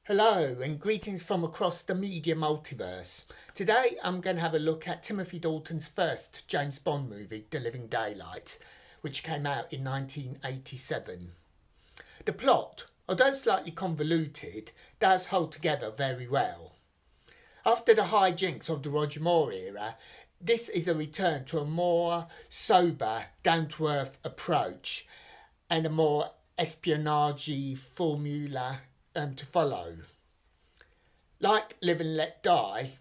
Hello and greetings from across the media multiverse. Today I'm going to have a look at Timothy Dalton's first James Bond movie, The Living Daylights, which came out in 1987. The plot, although slightly convoluted, does hold together very well. After the hijinks of the Roger Moore era, this is a return to a more sober, down-to-earth approach and a more espionage formula to follow. Like Live and Let Die,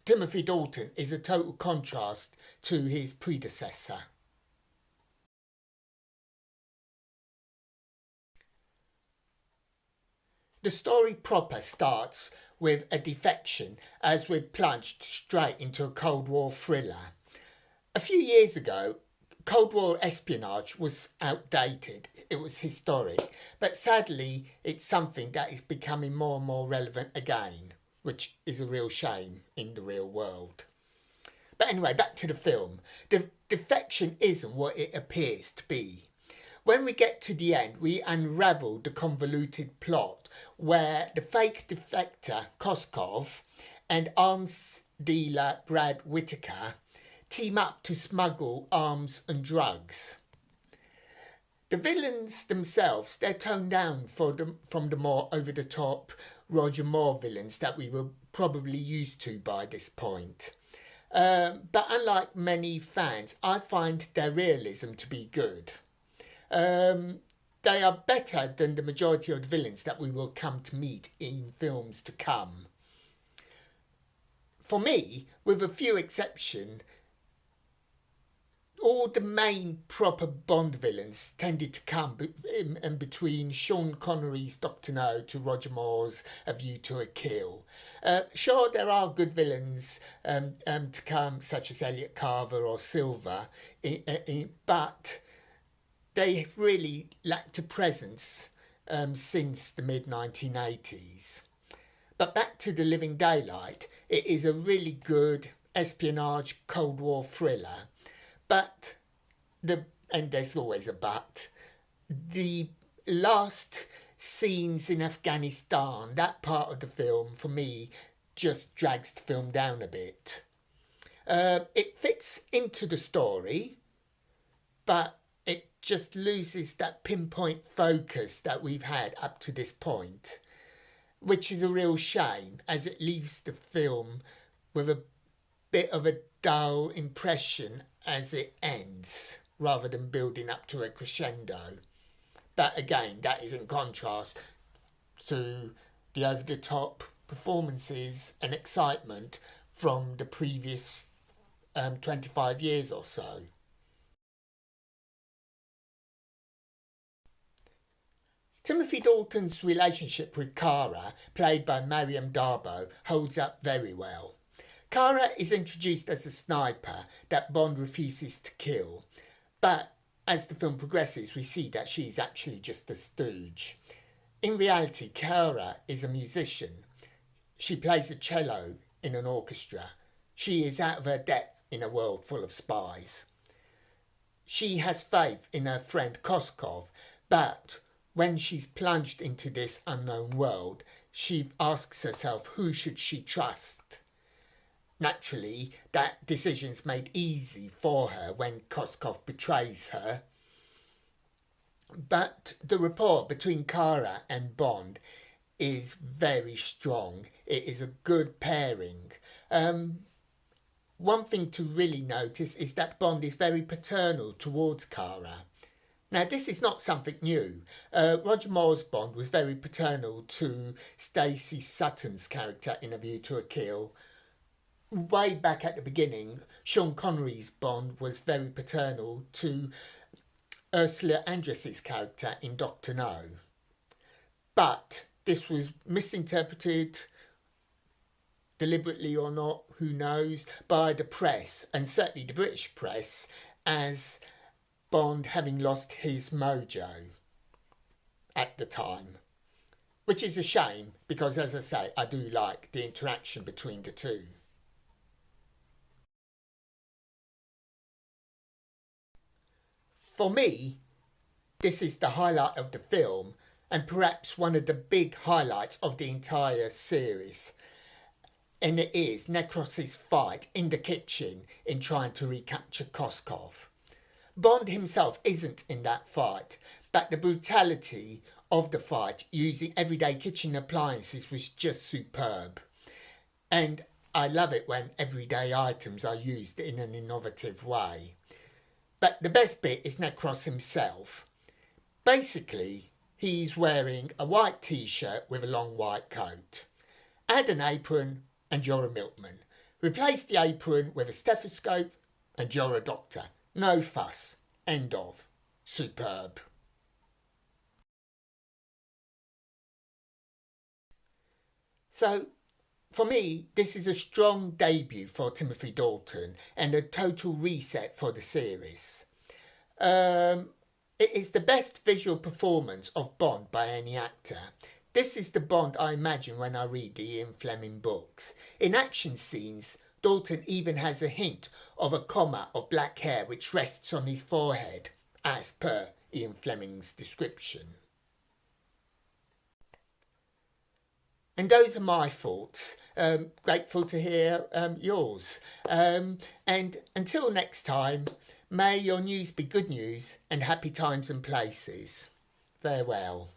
Timothy Dalton is a total contrast to his predecessor. The story proper starts with a defection as we're plunged straight into a Cold War thriller. A few years ago, Cold War espionage was outdated, it was historic, but sadly it's something that is becoming more and more relevant again, which is a real shame in the real world. But anyway, back to the film. The defection isn't what it appears to be. When we get to the end, we unravel the convoluted plot where the fake defector Koskov and arms dealer Brad Whitaker team up to smuggle arms and drugs. The villains themselves, they're toned down from the more over-the-top Roger Moore villains that we were probably used to by this point. But unlike many fans, I find their realism to be good. They are better than the majority of the villains that we will come to meet in films to come. For me, with a few exceptions, all the main proper Bond villains tended to come in between Sean Connery's Dr. No to Roger Moore's A View to a Kill. Sure, there are good villains to come, such as Elliot Carver or Silver, but they really lacked a presence since the mid-1980s. But back to The Living Daylight, it is a really good espionage Cold War thriller. But and there's always a but, the last scenes in Afghanistan, that part of the film, for me, just drags the film down a bit. It fits into the story, but it just loses that pinpoint focus that we've had up to this point, which is a real shame as it leaves the film with a bit of a dull impression as it ends rather than building up to a crescendo. But again, that is in contrast to the over-the-top performances and excitement from the previous 25 years or so. Timothy Dalton's relationship with Kara, played by Mariam Darbo, holds up very well. Kara is introduced as a sniper that Bond refuses to kill, but as the film progresses we see that she is actually just a stooge. In reality, Kara is a musician. She plays a cello in an orchestra. She is out of her depth in a world full of spies. She has faith in her friend Koskov, but when she's plunged into this unknown world, she asks herself who should she trust. Naturally, that decision's made easy for her when Koskov betrays her. But the rapport between Kara and Bond is very strong. It is a good pairing. One thing to really notice is that Bond is very paternal towards Kara. Now, this is not something new. Roger Moore's Bond was very paternal to Stacey Sutton's character in A View to a Kill. Way back at the beginning, Sean Connery's Bond was very paternal to Ursula Andress's character in Dr. No. But this was misinterpreted, deliberately or not, who knows, by the press, and certainly the British press, as Bond having lost his mojo at the time. Which is a shame, because as I say, I do like the interaction between the two. For me, this is the highlight of the film, and perhaps one of the big highlights of the entire series. And it is Necros's fight in the kitchen in trying to recapture Koskov. Bond himself isn't in that fight, but the brutality of the fight using everyday kitchen appliances was just superb. And I love it when everyday items are used in an innovative way. But the best bit is Necros himself. Basically, he's wearing a white t-shirt with a long white coat. Add an apron and you're a milkman. Replace the apron with a stethoscope and you're a doctor. No fuss. End of. Superb. So, for me, this is a strong debut for Timothy Dalton and a total reset for the series. It is the best visual performance of Bond by any actor. This is the Bond I imagine when I read the Ian Fleming books. In action scenes, Dalton even has a hint of a comma of black hair which rests on his forehead, as per Ian Fleming's description. And those are my thoughts. Grateful to hear yours. And until next time, may your news be good news and happy times and places. Farewell.